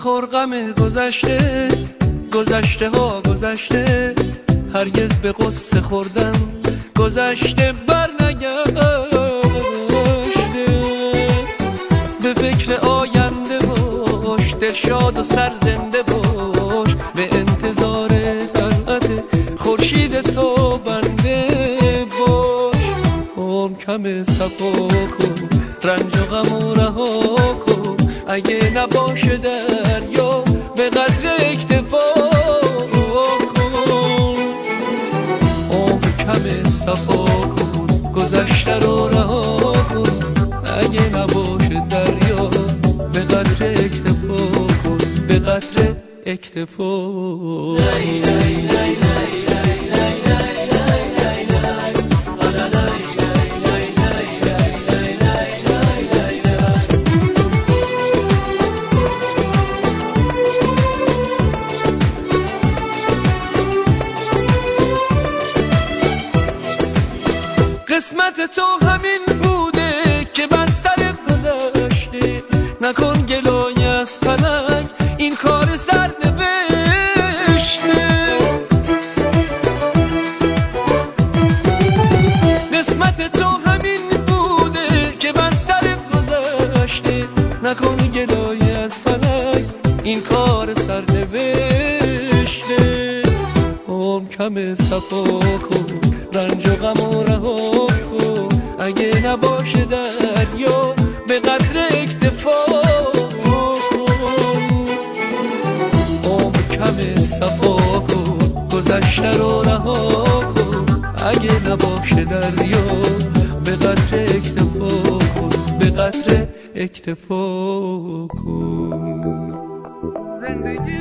مخور غم گذشته، گذشته ها گذشته، هرگز به قصه خوردن گذشته بر نگشته. به فکر آینده باش، دلشاد و سرزنده باش، به انتظار طلعت خورشید تو بنده باش. عمر کم صفا کن، رنج و غم و رها کن، اگه نباشه دریا به قدر اکتفا کن. عمر کم صفا کن، گذشته رو رها کن، اگه نباشه دریا به قدر اکتفا کن، به قدر اکتفا. قسمت تو همین بوده که بر سرت گذشته، نکن گلای از فلک، این کار سرنوشته. قسمت تو همین بوده که بر سرت گذشته، نکن گلای از فلک، این کار سرنوشته. عمر کم صفا کن، رنج و غم و رها کن، اگه نباشه دریا به قدر اکتفا کن. عمر کم صفا کن، گذشته رو رها کن، اگه نباشه دریا به قدر اکتفا کن، به قدر اکتفا کن. زندگی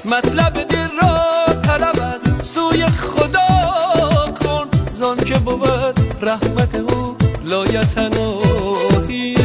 مطلب دل را طلب از سوی خدا کن، زان که بود رحمت او لایتناهی.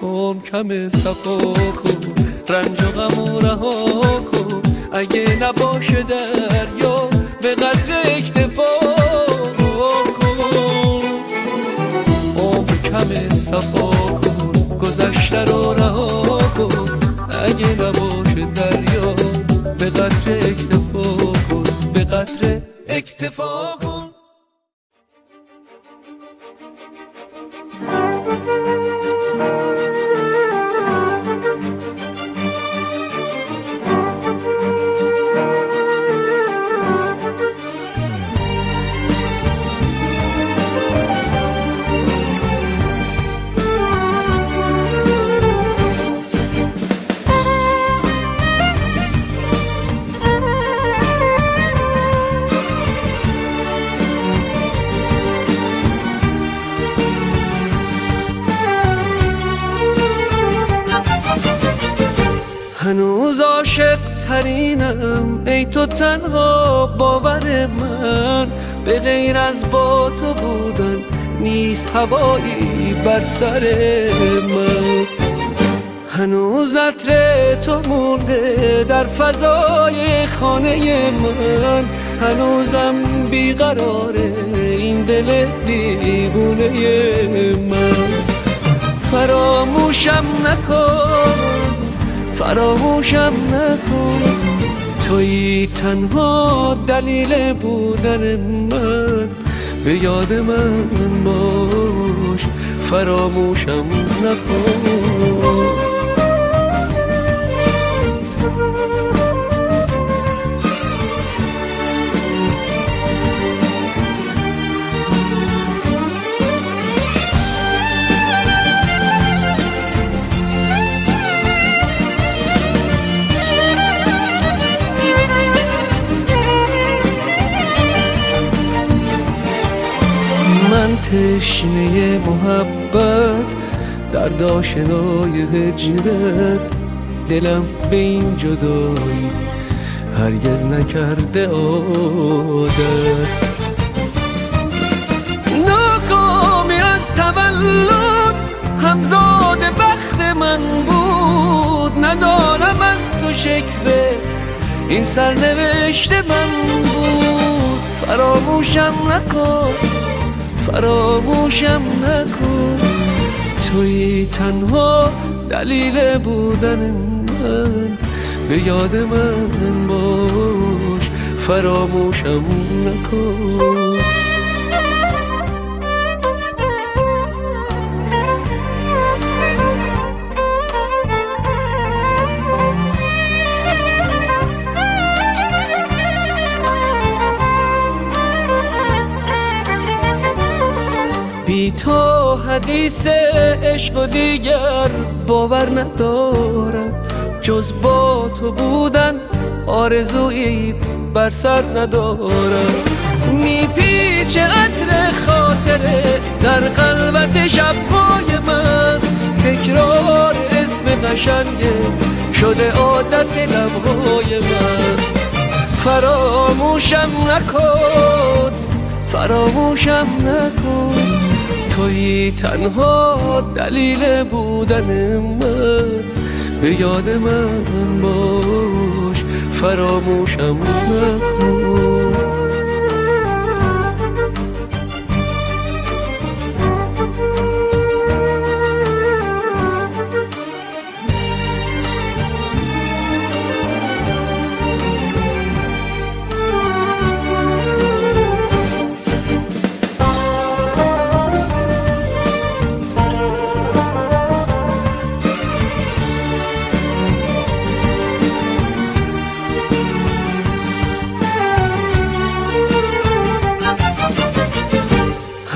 عمر کم صفا کن، رنج و غم و رها کن، اگه نباشه دریا به قدر اکتفا کن. عمر کم صفا کن، گذشته رو رها کن، اگه نباشه دریا به قدر اکتفا کن، به قدر اکتفا کن. هنوز عاشق ترینم ای تو تنها باور من، به غیر از با تو بودن نیست هوایی بر سر من. هنوز عطر تو مونده در فضای خانه من، هنوزم بیقراره این دل دیوونه من. فراموشم نکن، فراموشم نکن، تویی تنها دلیل بودن من، به یاد من باش، فراموشم نکن. من تشنه محبت، درد آشنای هجرت، دلم به این جدایی هرگز نکرده عادت. ناکامی از تولد همزاد بخت من بود، ندارم از تو شکوه این سرنوشت من بود. فراموشم نکن، فراموشم نکن، توی تنها دلیل بودن من، به یاد من باش، فراموشم نکن. بی تو حدیث عشق و دیگر باور ندارم، جز با تو بودن آرزویی بر سر ندارم. میپیچه عطر خاطره در خلوت شب‌های من، تکرار اسم قشنگه شده عادت لب‌های من. فراموشم نکن، فراموشم نکن، توی تنها دلیل بودن من، به یاد من باش، فراموشم نکن.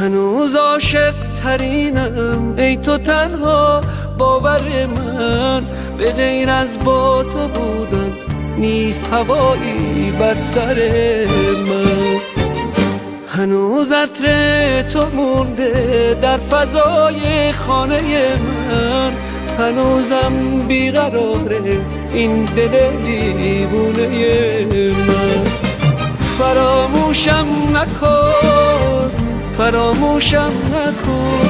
هنوز عاشق ترینم ای تو تنها باور من، به غیر از با تو بودن نیست هوایی بر سر من. هنوز عطر تو مونده در فضای خانه من، هنوزم بیقراره این دل دیوونه من. فراموشم نکن، فراموشم نکن،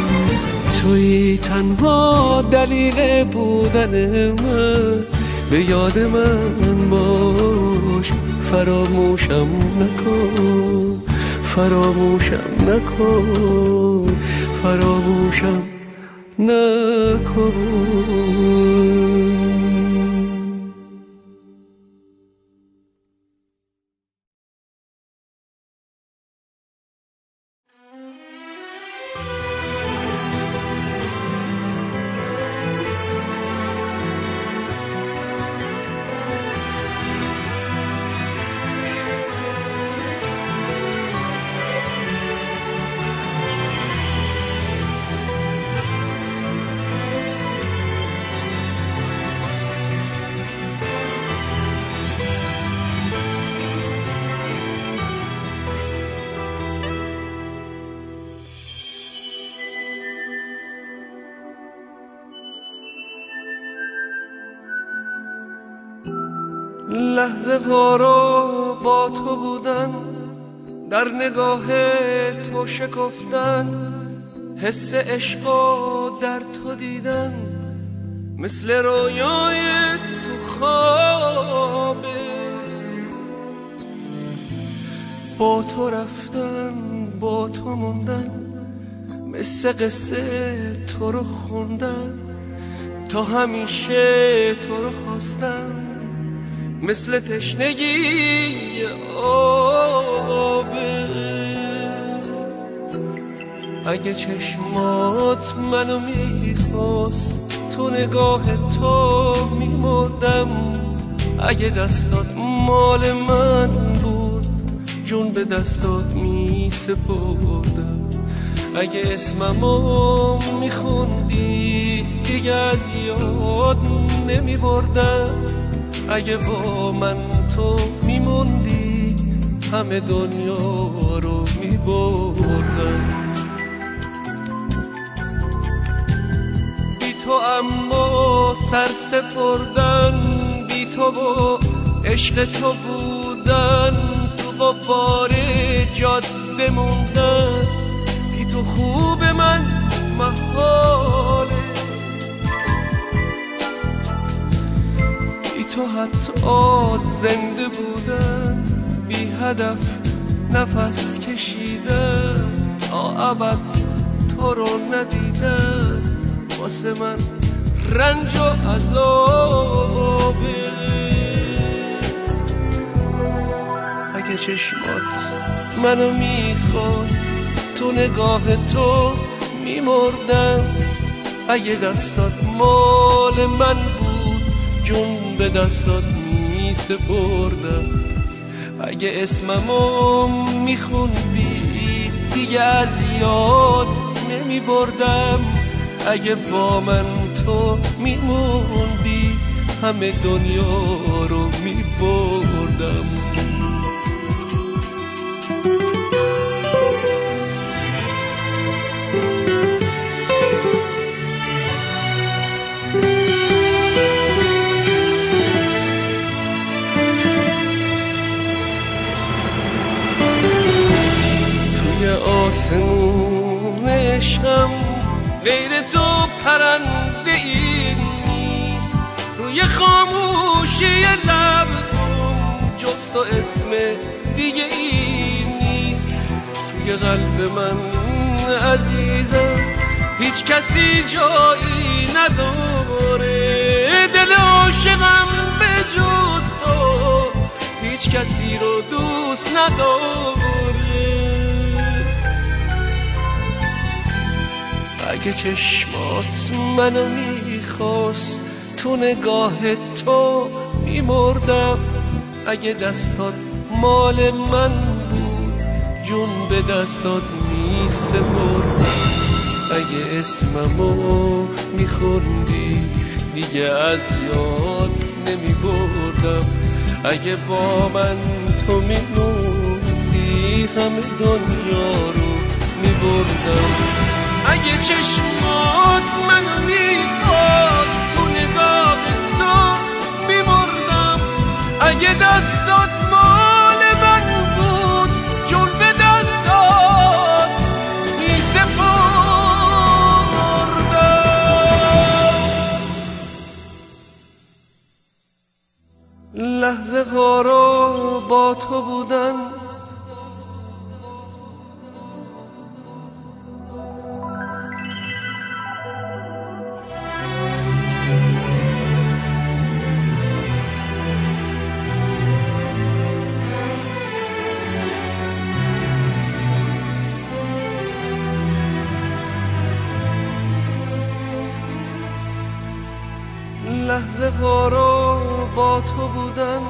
توی تنها دلیل بودن من، به یاد من باش، فراموشم نکن، فراموشم نکن، فراموشم نکن. لحظه ها رو با تو بودن، در نگاه تو شکفتن، حس عشق در تو دیدن، مثل رویای تو خوابه. با تو رفتن، با تو موندن، مثل قصه تو رو خوندن، تا همیشه تو رو خواستن، مثل تشنگی آبه. اگه چشمات منو میخواست، تو نگاه تو میمردم. اگه دستات مال من بود، جون به دستات میسپردم. اگه اسممو میخوندی، دیگه از یاد نمیبردم. اگه با من تو میموندی، همه دنیا رو میبردم. بی تو اما سر سپردن، بی تو و عشق تو بودن، تو غبار جاده موندن، بی تو خوب من محاله، بی تو حتی زنده بودن، بی هدف نفس کشیدن، تا ابد تو رو ندیدن واسه من رنج و عذابه. اگه چشمات منو میخواست تو نگاه تو میمردم، اگه دستات مال من بود جون به دستات میسپردم، اگه اسممو میخوندی دیگه از یاد نمیبردم، اگه با من تو میموندی همه دنیا رو میبردم. توی آسمون عشقم غیر تو پرنده ای نیست، روی خاموشی لب جز تو اسم دیگه ای نیست، توی قلب من عزیزم هیچ کسی جایی نداره، دل عاشقم به جز تو هیچ کسی رو دوست نداره. اگه چشمات منو میخواست تو نگاه تو میمردم، اگه دستات مال من بود جون به دستات میسپردم، اگه اسممو میخوندی دیگه از یاد نمیبردم، اگه با من تو میموندی همه دنیا رو میبردم. اگه چشمات منو میخواست تو نگاه تو میمردم، اگه دستات مال من بود جون به دستات میسپردم. لحظه ها رو با تو بودن، لحظه ها رو با تو بودن.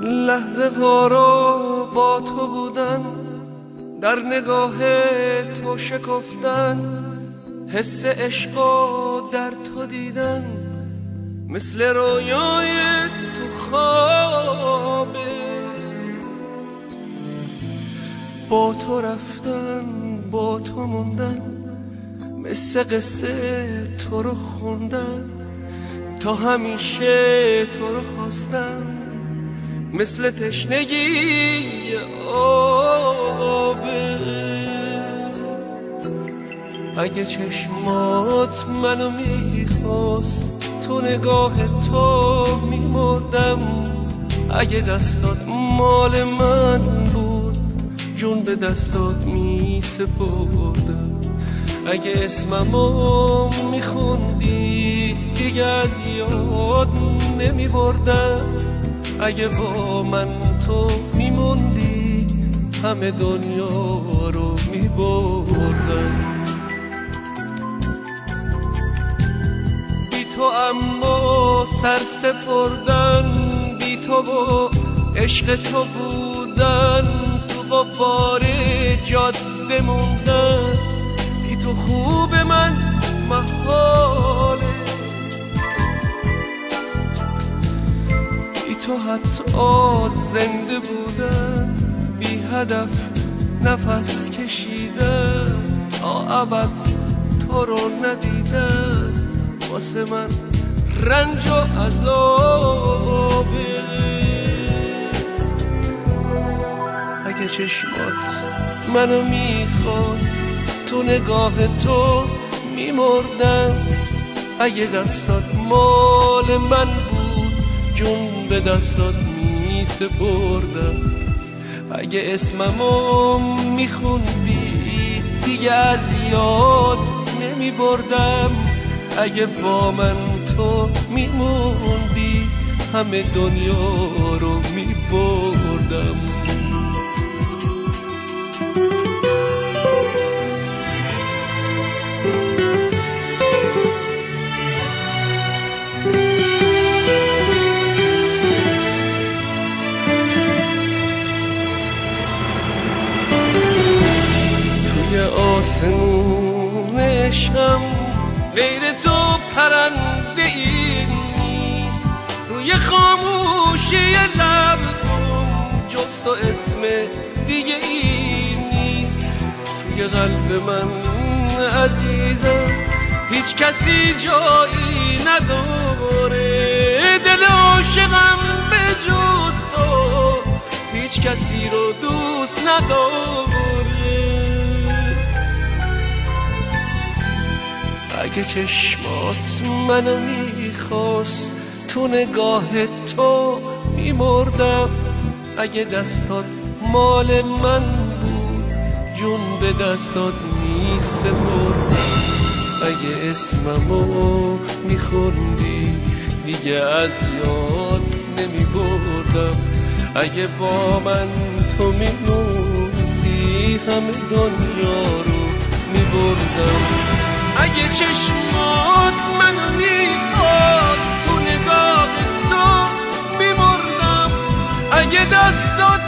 لحظه ها رو با تو بودن، در نگاه تو شکفتن، حس عشق در تو دیدن، مثل رویای تو خوابه، با تو رفتن با تو موندن، مثل قصه تو رو خوندن، تا همیشه تو رو خواستن، مثل تشنگی آبه. اگه چشمات منو میخواست تو نگاه تو میمردم، اگه دستات مال من بود جون به دستات میسپردم، اگه اسممو میخوندی دیگه از یاد نمیبردم، اگه با من تو میموندی همه دنیا رو میبردم. بی تو اما سرسپردن، بی تو و عشق تو بودن، تو با بار جاده موندن، بی تو خوب من محاله، بی تو حتی زنده بودن، بی هدف نفس کشیدن، تا ابد تو رو ندیدن واسه من رنج و عذابه. اگه چشمات منو میخواست تو نگاه تو میمردم، اگه دستات مال من بود جون به دستات میسپردم، اگه اسممو میخوندی دیگه از یاد نمیبردم، اگه با من تو میموندی همه دنیا رو میبردم. توی آسمون عشقم غیر تو پرنده ای نیست، روی خاموشی لبم جز تو اسم دیگه ای نیست. توی قلب من عزیزم هیچ کسی جایی نداره، دل عاشقم به جز تو هیچ کسی رو دوست نداره. اگه چشمات منو میخواست تو نگاه تو میمردم، اگه دستات مال من بود جون به دستات میسپردم، اگه اسممو میخوندی دیگه از یاد نمیبردم، اگه با من تو میموندی همه دنیا رو میبردم. اگه چشمات منو میخواست تو نگاه تو میمردم، اگه دستات